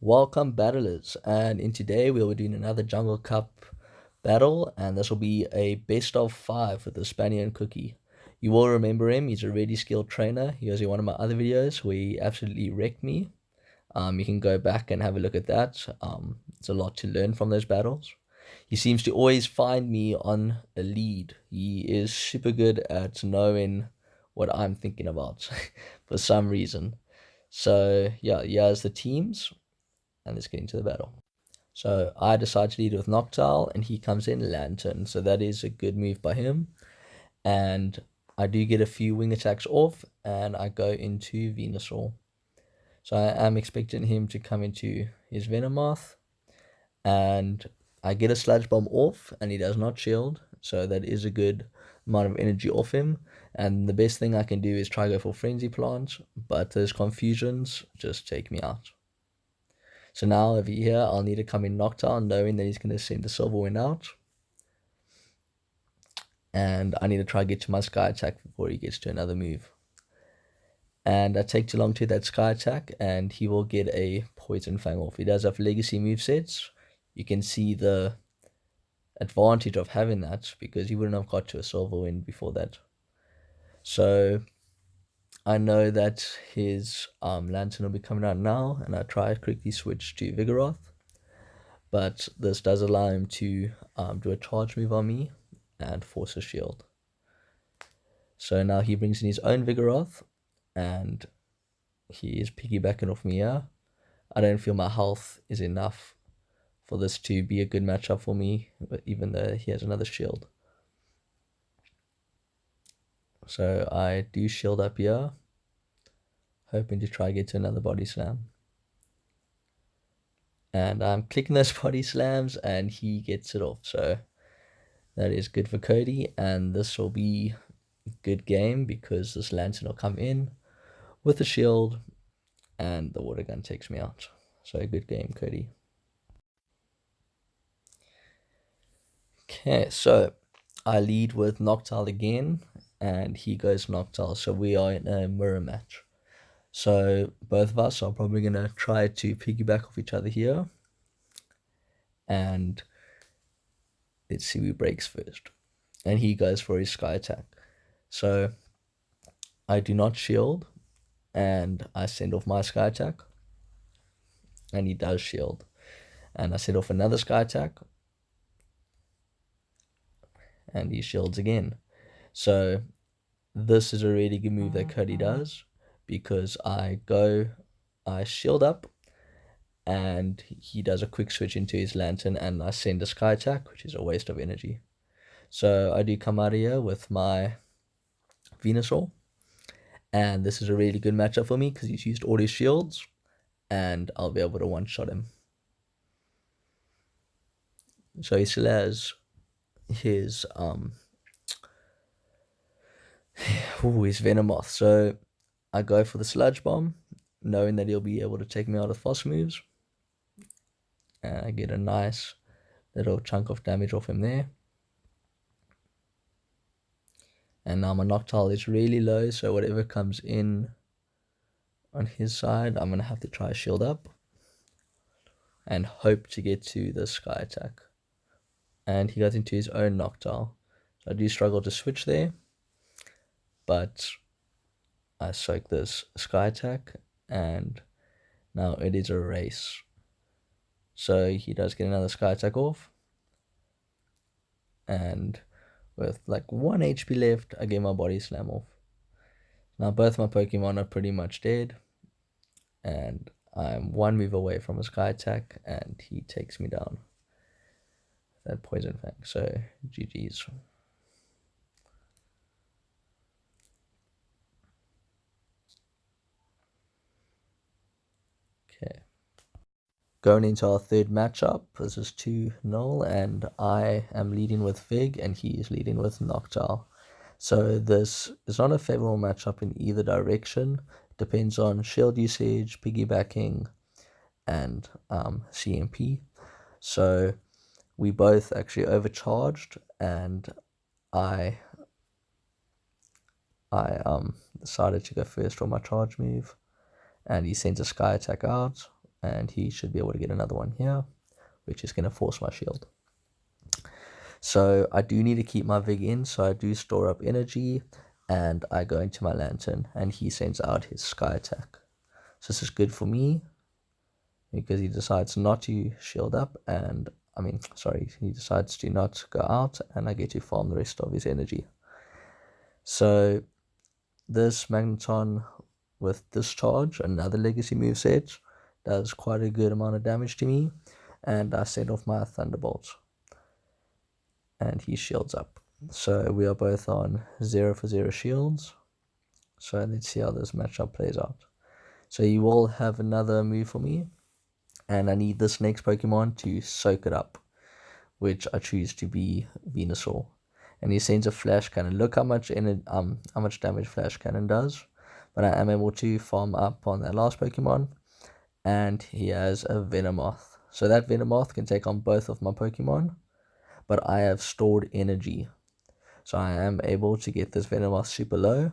Welcome battlers, and in today we'll be doing another Jungle Cup battle, and this will be a best of 5 with the ThespanianCookie. You will remember him, he's a really skilled trainer. He was in one of my other videos where he absolutely wrecked me. You can go back and have a look at that. It's a lot to learn from those battles. He seems to always find me on a lead. He is super good at knowing what I'm thinking about for some reason. So yeah, here's the teams and let's get into the battle. So I decide to lead with Noctowl, and he comes in Lantern. So that is a good move by him. And I do get a few wing attacks off, and I go into Venusaur. So I am expecting him to come into his Venomoth, and I get a Sludge Bomb off, and he does not shield. So that is a good amount of energy off him. And the best thing I can do is try go for Frenzy Plant, but those confusions just take me out. So now over here, I'll need to come in Noctowl, knowing that he's going to send the Silverwind out. And I need to try to get to my Sky Attack before he gets to another move. And I take too long to that Sky Attack, and he will get a Poison Fang off. He does have Legacy movesets. You can see the advantage of having that, because he wouldn't have got to a Silverwind before that. So I know that his Lantern will be coming out now, and I try to quickly switch to Vigoroth. But this does allow him to do a charge move on me and force a shield. So now he brings in his own Vigoroth, and he is piggybacking off me here. I don't feel my health is enough for this to be a good matchup for me, even though he has another shield. So I do shield up here, hoping to try to get to another body slam. And I'm clicking those body slams, and he gets it off. So that is good for Cody, and this will be a good game because this Lantern will come in with the shield, and the water gun takes me out. So a good game, Cody. Okay, so I lead with Noctowl again, and he goes Noctowl. So we are in a mirror match. So both of us are probably going to try to piggyback off each other here. And let's see who breaks first. And he goes for his Sky Attack. So I do not shield, and I send off my Sky Attack. And he does shield. And I send off another Sky Attack. And he shields again. So this is a really good move that Cody does, because I shield up, and he does a quick switch into his Lantern, and I send a Sky Attack, which is a waste of energy. So I do come out of here with my Venusaur, and this is a really good matchup for me because he's used all his shields, and I'll be able to one-shot him. So he still has his his Venomoth. So I go for the Sludge Bomb, knowing that he'll be able to take me out with fast moves. And I get a nice little chunk of damage off him there. And now my Noctowl is really low, so whatever comes in on his side, I'm going to have to try shield up and hope to get to the Sky Attack. And he goes into his own Noctowl. So I do struggle to switch there, but I soak this Sky Attack, and now it is a race. So he does get another Sky Attack off, and with like 1 HP left, I get my Body Slam off. Now both my Pokemon are pretty much dead, and I'm 1 move away from a Sky Attack, and he takes me down. That Poison Fang, so GG's. Okay. Going into our third matchup, this is 2-0, and I am leading with Vig, and he is leading with Noctowl. So this is not a favorable matchup in either direction. It depends on shield usage, piggybacking, and CMP. So we both actually overcharged, and I decided to go first for my charge move, and he sends a Sky Attack out, and he should be able to get another one here, which is going to force my shield. So I do need to keep my Vig in, so I do store up energy, and I go into my Lantern, and he sends out his Sky Attack. So this is good for me, because he decides not to shield up, and he decides to not go out, and I get to farm the rest of his energy. So this Magneton with Discharge, another legacy moveset, does quite a good amount of damage to me, and I send off my Thunderbolt, and he shields up. So we are both on 0 for 0 shields. So let's see how this matchup plays out. So you will have another move for me, and I need this next Pokemon to soak it up, which I choose to be Venusaur. And he sends a Flash Cannon. Look how much damage Flash Cannon does. But I am able to farm up on that last Pokemon, and he has a Venomoth. So that Venomoth can take on both of my Pokemon, but I have stored energy. So I am able to get this Venomoth super low,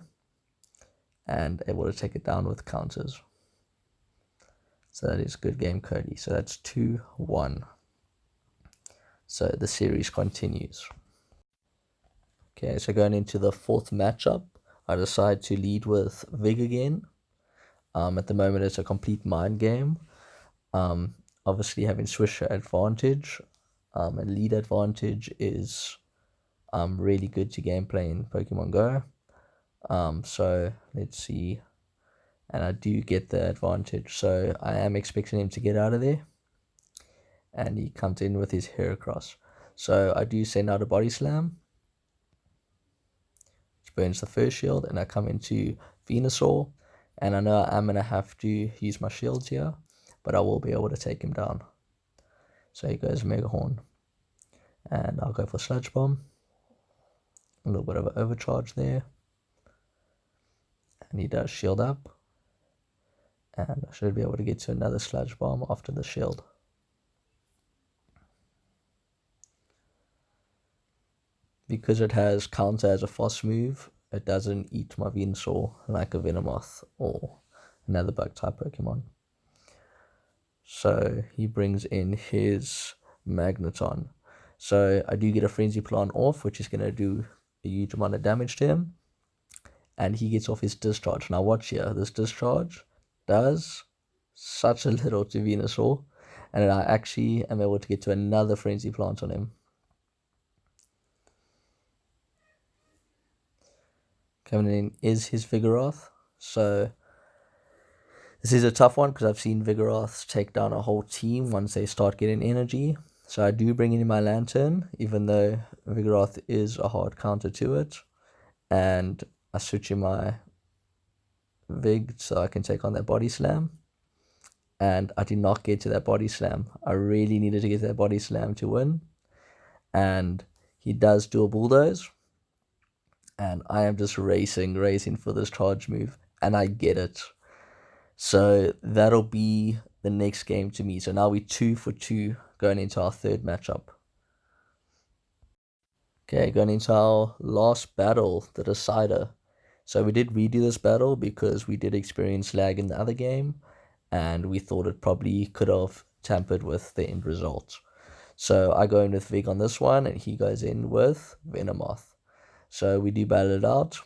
and able to take it down with counters. So that is good game, Cody. So that's 2-1. So the series continues. Okay, so going into the fourth matchup, I decide to lead with Vig again. At the moment, it's a complete mind game. Obviously, having Swisher advantage and lead advantage is really good to gameplay in Pokemon Go. So let's see. And I do get the advantage, so I am expecting him to get out of there. And he comes in with his Heracross. So I do send out a Body Slam, which burns the first shield, and I come into Venusaur. And I know I'm going to have to use my shields here, but I will be able to take him down. So he goes Mega Horn. And I'll go for Sludge Bomb. A little bit of an overcharge there. And he does shield up. And I should be able to get to another Sludge Bomb after the shield. Because it has counter as a fast move, it doesn't eat my Venusaur like a Venomoth or another bug type Pokemon. So he brings in his Magneton. So I do get a Frenzy Plant off, which is going to do a huge amount of damage to him. And he gets off his Discharge. Now watch here, this Discharge does such a little to Venusaur, and I actually am able to get to another Frenzy Plant on him. Coming in is his Vigoroth. So this is a tough one because I've seen Vigoroths take down a whole team once they start getting energy. So I do bring in my Lantern, even though Vigoroth is a hard counter to it. And I switch in my Vig so I can take on that Body Slam. And I did not get to that Body Slam. I really needed to get to that Body Slam to win. And he does do a Bulldoze. And I am just racing for this charge move. And I get it. So that'll be the next game to me. So now we're 2 for 2 going into our third matchup. Okay, going into our last battle, the decider. So we did redo this battle because we did experience lag in the other game, and we thought it probably could have tampered with the end result. So I go in with Vig on this one, and he goes in with Venomoth. So we do battle it out,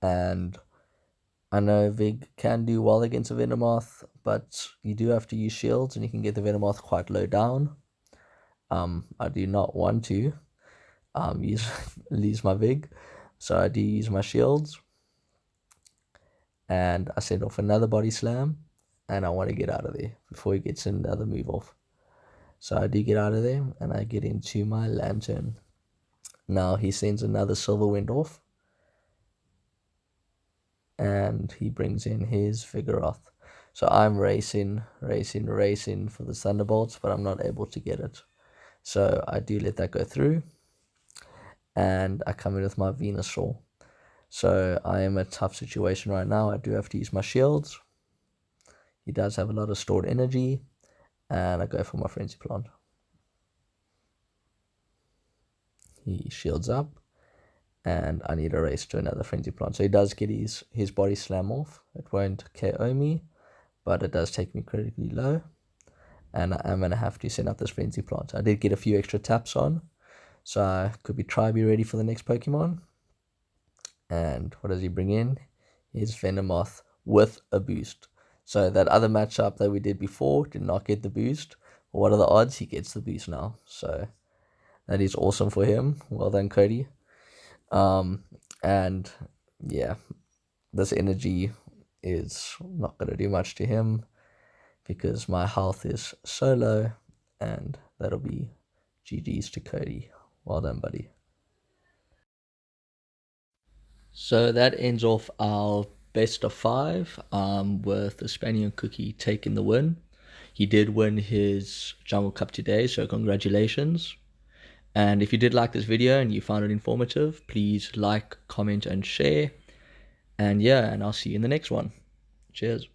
and I know Vig can do well against a Venomoth, but you do have to use shields, and you can get the Venomoth quite low down. I do not want to lose my Vig, so I do use my shields, and I send off another Body Slam, and I want to get out of there before he gets another move off. So I do get out of there, and I get into my Lantern. Now he sends another Silver Wind off, and he brings in his Vigoroth. So I'm racing for the Thunderbolts, but I'm not able to get it. So I do let that go through, and I come in with my Venusaur. So I am in a tough situation right now. I do have to use my shields. He does have a lot of stored energy, and I go for my Frenzy Plant. He shields up, and I need to race to another Frenzy Plant. So he does get his Body Slam off. It won't KO me, but it does take me critically low, and I'm going to have to send out this Frenzy Plant. I did get a few extra taps on, so I could be ready for the next Pokemon. And what does he bring in? His Venomoth with a boost. So that other matchup that we did before did not get the boost. What are the odds he gets the boost now? So that is awesome for him. Well done, Cody. And yeah, this energy is not going to do much to him because my health is so low, and that'll be GG's to Cody. Well done, buddy. So that ends off our best of 5 with ThespanianCookie taking the win. He did win his Jungle Cup today, so congratulations. And if you did like this video and you found it informative, please like, comment, and share. And yeah, and I'll see you in the next one. Cheers.